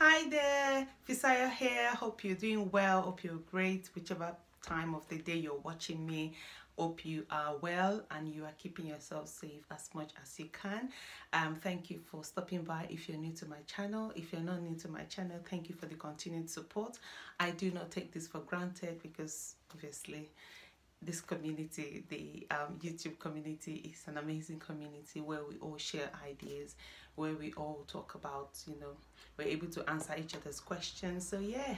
Hi there, Fisaya here. Hope you're doing well. Hope you're great, whichever time of the day you're watching me. Hope you are well and you are keeping yourself safe as much as you can. Thank you for stopping by. If you're new to my channel, if you're not new to my channel, thank you for the continued support. I do not take this for granted because obviously this community, the YouTube community, is an amazing community where we all share ideas, where we all talk about, we're able to answer each other's questions. So yeah,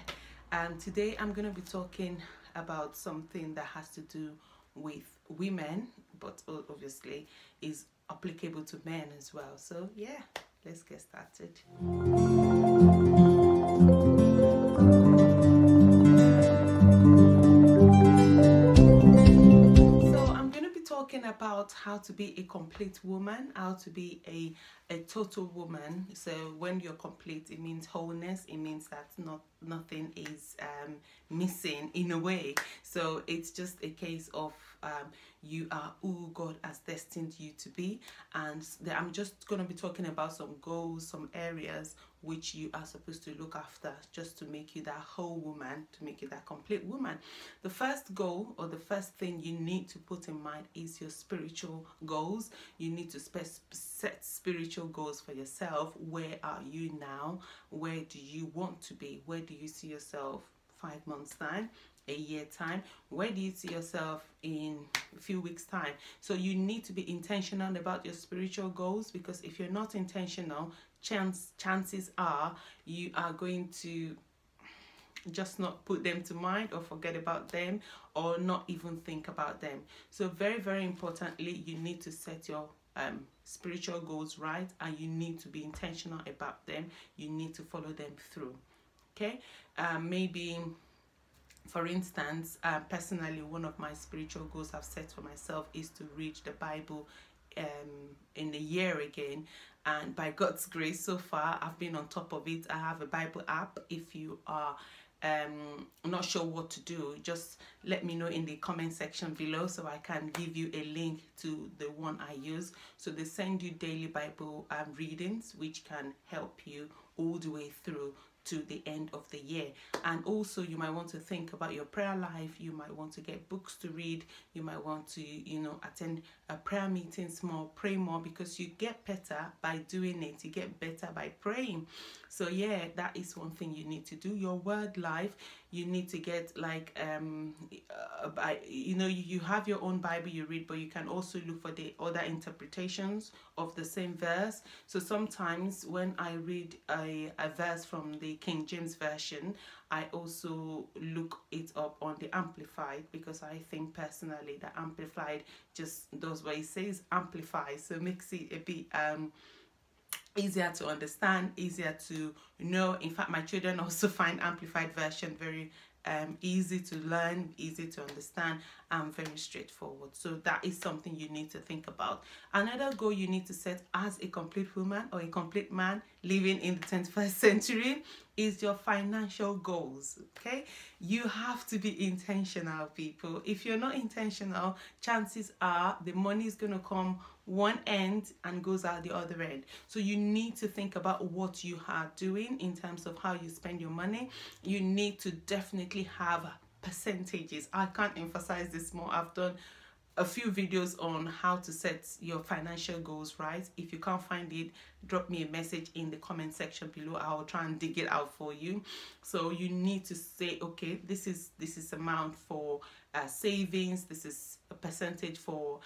today I'm going to be talking about something that has to do with women, but obviously is applicable to men as well. So yeah, let's get started. Talking about how to be a complete woman, how to be a total woman. So when you're complete, it means wholeness. It means that nothing is missing in a way. So it's just a case of you are who God has destined you to be. And I'm just going to be talking about some goals, some areas which you are supposed to look after just to make you that whole woman, to make you that complete woman. The first goal, or the first thing you need to put in mind, is your spiritual goals. You need to set spiritual goals for yourself. Where are you now? Where do you want to be? Where do you see yourself 5 months time, a year time? Where do you see yourself in a few weeks time? So you need to be intentional about your spiritual goals, because if you're not intentional, chances are you are going to just not put them to mind, or forget about them, or not even think about them. So very, very importantly, you need to set your spiritual goals right, and you need to be intentional about them. You need to follow them through. Okay, maybe for instance, personally, one of my spiritual goals I've set for myself is to read the Bible in a year again. And by God's grace, so far, I've been on top of it. I have a Bible app. If you are not sure what to do, just let me know in the comment section below so I can give you a link to the one I use. So they send you daily Bible readings, which can help you all the way through to the end of the year. And also you might want to think about your prayer life. You might want to get books to read. You might want to attend prayer meetings more, pray more, because you get better by doing it. You get better by praying. So yeah, that is one thing you need to do. Your word life, you need to get like you have your own Bible you read, but you can also look for the other interpretations of the same verse. So sometimes when I read a verse from the King James Version, I also look it up on the Amplified, because I think personally that Amplified just does what it says, amplify, so makes it a bit easier to understand, easier to know. In fact, my children also find Amplified version very easy to learn, easy to understand, and very straightforward. So that is something you need to think about. Another goal you need to set as a complete woman or a complete man living in the 21st century is your financial goals. Okay, you have to be intentional, people. If you're not intentional, chances are the money is going to come one end and goes out the other end. So you need to think about what you are doing in terms of how you spend your money. You need to definitely have percentages. I can't emphasize this more. I've done a few videos on how to set your financial goals right. If you can't find it, drop me a message in the comment section below. I'll try and dig it out for you. So you need to say, okay, this is amount for savings, this is a percentage for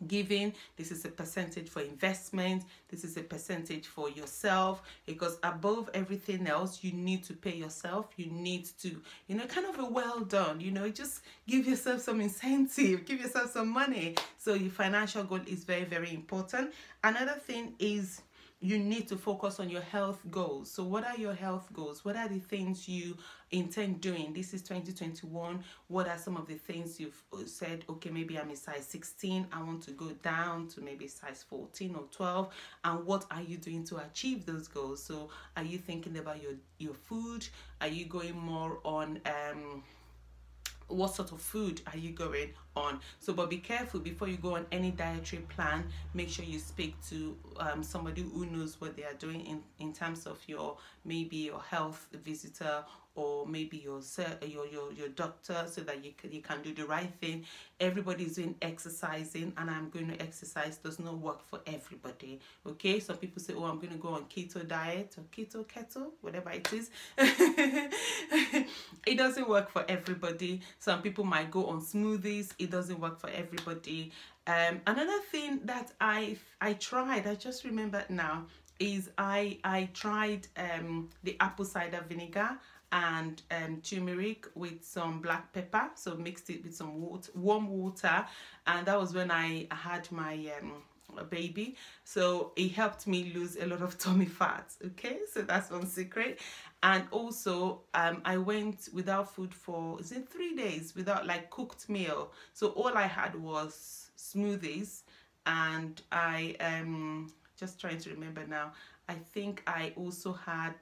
giving, this is a percentage for investment, this is a percentage for yourself, because above everything else, you need to pay yourself. You need to, kind of a well done, just give yourself some incentive, give yourself some money. So your financial goal is very, very important. Another thing is you need to focus on your health goals. So what are your health goals? What are the things you intend doing? This is 2021. What are some of the things you've said, okay, maybe I'm a size 16, I want to go down to maybe size 14 or 12, and what are you doing to achieve those goals? So are you thinking about your food? Are you going more on what sort of food are you going on. So but be careful before you go on any dietary plan. Make sure you speak to somebody who knows what they are doing in terms of your, maybe your health visitor, or maybe your doctor, so that you can do the right thing. Everybody is doing exercising, and I'm going to exercise. Does not work for everybody. Okay, some people say, oh, I'm going to go on keto diet, or keto, whatever it is. It doesn't work for everybody. Some people might go on smoothies. It doesn't work for everybody. Another thing that I tried, I just remembered now, is I tried the apple cider vinegar and turmeric with some black pepper. So mixed it with some warm water, and that was when I had my baby. So it helped me lose a lot of tummy fat. Okay, so that's one secret. And also I went without food for 3 days, without like cooked meal. So all I had was smoothies, and I just trying to remember now, I think I also had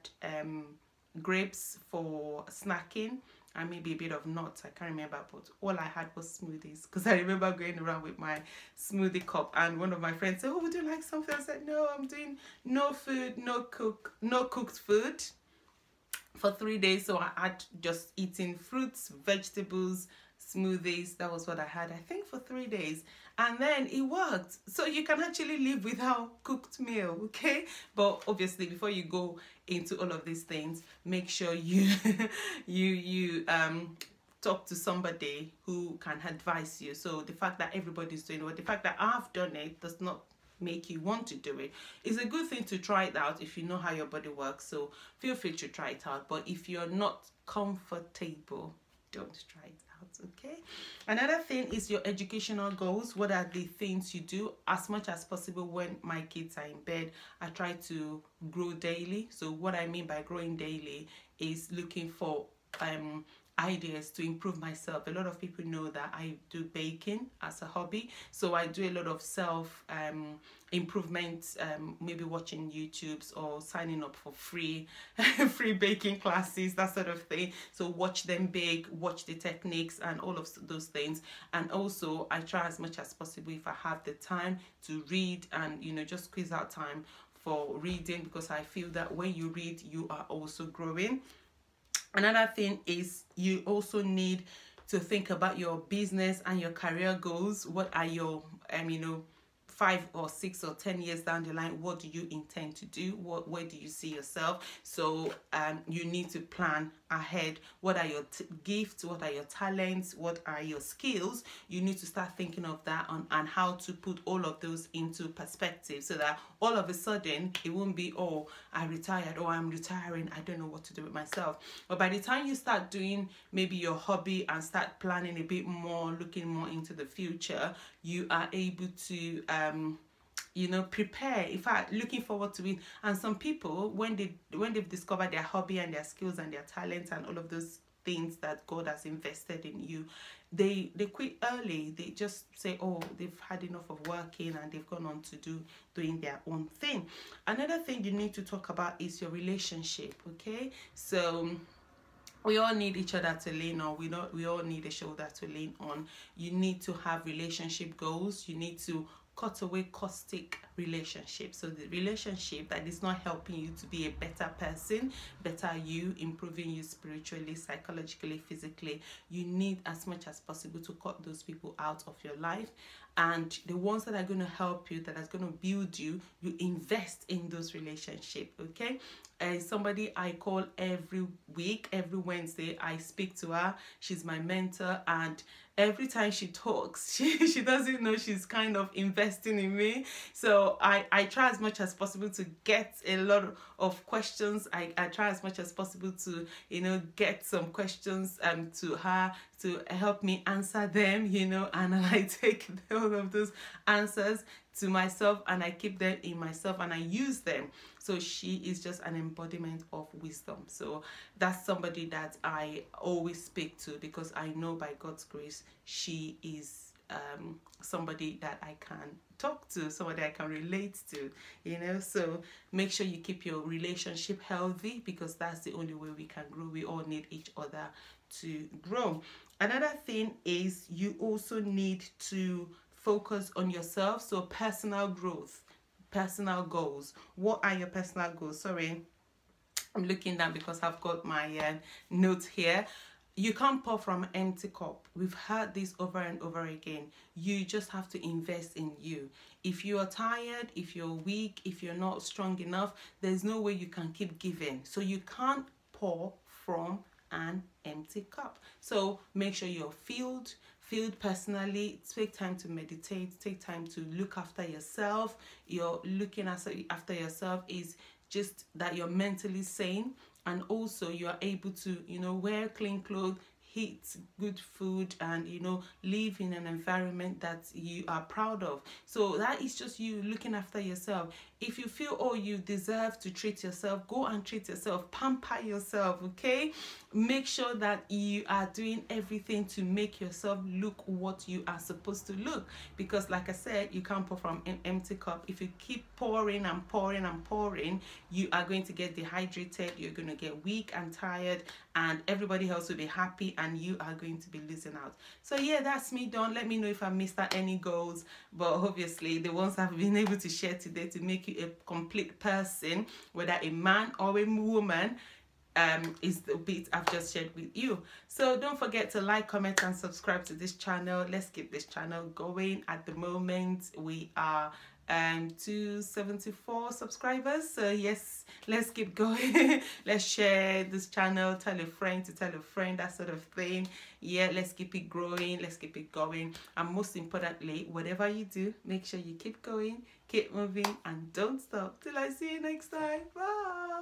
grapes for snacking, and maybe a bit of nuts. I can't remember, but all I had was smoothies, because I remember going around with my smoothie cup, and one of my friends said, oh, would you like something? I said, no, I'm doing no food, no cooked food for 3 days. So I had just eating fruits, vegetables, smoothies. That was what I had, I think, for 3 days, and then it worked. So you can actually live without cooked meal. Okay, but obviously before you go into all of these things, make sure you you talk to somebody who can advise you. So the fact that everybody's doing it, the fact that I've done it, does not make you want to do it. It's a good thing to try it out if you know how your body works. So feel free to try it out, but if you're not comfortable, don't try it out. Okay, another thing is your educational goals. What are the things you do? As much as possible, when my kids are in bed, I try to grow daily. So what I mean by growing daily is looking for ideas to improve myself. A lot of people know that I do baking as a hobby, so I do a lot of self improvement, maybe watching YouTubes or signing up for free baking classes, that sort of thing. So watch them bake, watch the techniques and all of those things. And also I try as much as possible, if I have the time, to read, and just squeeze out time for reading, because I feel that when you read, you are also growing. Another thing is you also need to think about your business and your career goals. What are your 5 or 6 or 10 years down the line, what do you intend to do? Where do you see yourself? So you need to plan ahead. What are your gifts? What are your talents? What are your skills? You need to start thinking of that and how to put all of those into perspective, so that all of a sudden it won't be, oh, I retired, or I'm retiring, I don't know what to do with myself. But by the time you start doing maybe your hobby and start planning a bit more, looking more into the future, you are able to prepare. In fact, looking forward to it. And some people, when they've discovered their hobby and their skills and their talents and all of those things that God has invested in you, they quit early. They just say, oh, they've had enough of working, and they've gone on to doing their own thing. Another thing you need to talk about is your relationship. Okay, so we all need each other to lean on. We all need a shoulder to lean on. You need to have relationship goals. You need to cut away caustic relationships. So the relationship that is not helping you to be a better person, better you, improving you spiritually, psychologically, physically, you need as much as possible to cut those people out of your life. And the ones that are going to help you, that are going to build you, you invest in those relationships. Okay, somebody I call every week, every Wednesday, I speak to her. She's my mentor, and every time she talks, she doesn't know she's kind of investing in me. So I try as much as possible to get a lot of questions. I try as much as possible to get some questions to her to help me answer them, and I take all of those answers to myself, and I keep them in myself, and I use them. So she is just an embodiment of wisdom. So that's somebody that I always speak to, because I know by God's grace she is somebody that I can talk to, somebody I can relate to, you know. So make sure you keep your relationship healthy, because that's the only way we can grow. We all need each other to grow. Another thing is you also need to focus on yourself. So personal growth, personal goals. What are your personal goals? Sorry, I'm looking down because I've got my notes here. You can't pour from an empty cup. We've heard this over and over again. You just have to invest in you. If you are tired, if you're weak, if you're not strong enough, there's no way you can keep giving. So you can't pour from an empty cup. So make sure you're filled personally. Take time to meditate, take time to look after yourself. You're looking after yourself is just that you're mentally sane, and also you are able to, you know, wear clean clothes, eat good food, and, you know, live in an environment that you are proud of. So that is just you looking after yourself. If you feel, oh, you deserve to treat yourself, go and treat yourself, pamper yourself, okay? Make sure that you are doing everything to make yourself look what you are supposed to look, because like I said, you can't pour from an empty cup. If you keep pouring and pouring and pouring, you are going to get dehydrated, you're going to get weak and tired, and everybody else will be happy and you are going to be losing out. So yeah, that's me done. Let me know if I missed out any goals, but obviously the ones I've been able to share today to make you a complete person, whether a man or a woman, is the bit I've just shared with you. So don't forget to like, comment and subscribe to this channel. Let's keep this channel going. At the moment we are 274 subscribers, so yes, let's keep going. Let's share this channel, tell a friend to tell a friend, that sort of thing. Yeah, let's keep it growing, let's keep it going, and most importantly, whatever you do, make sure you keep going, keep moving, and don't stop till I see you next time. Bye.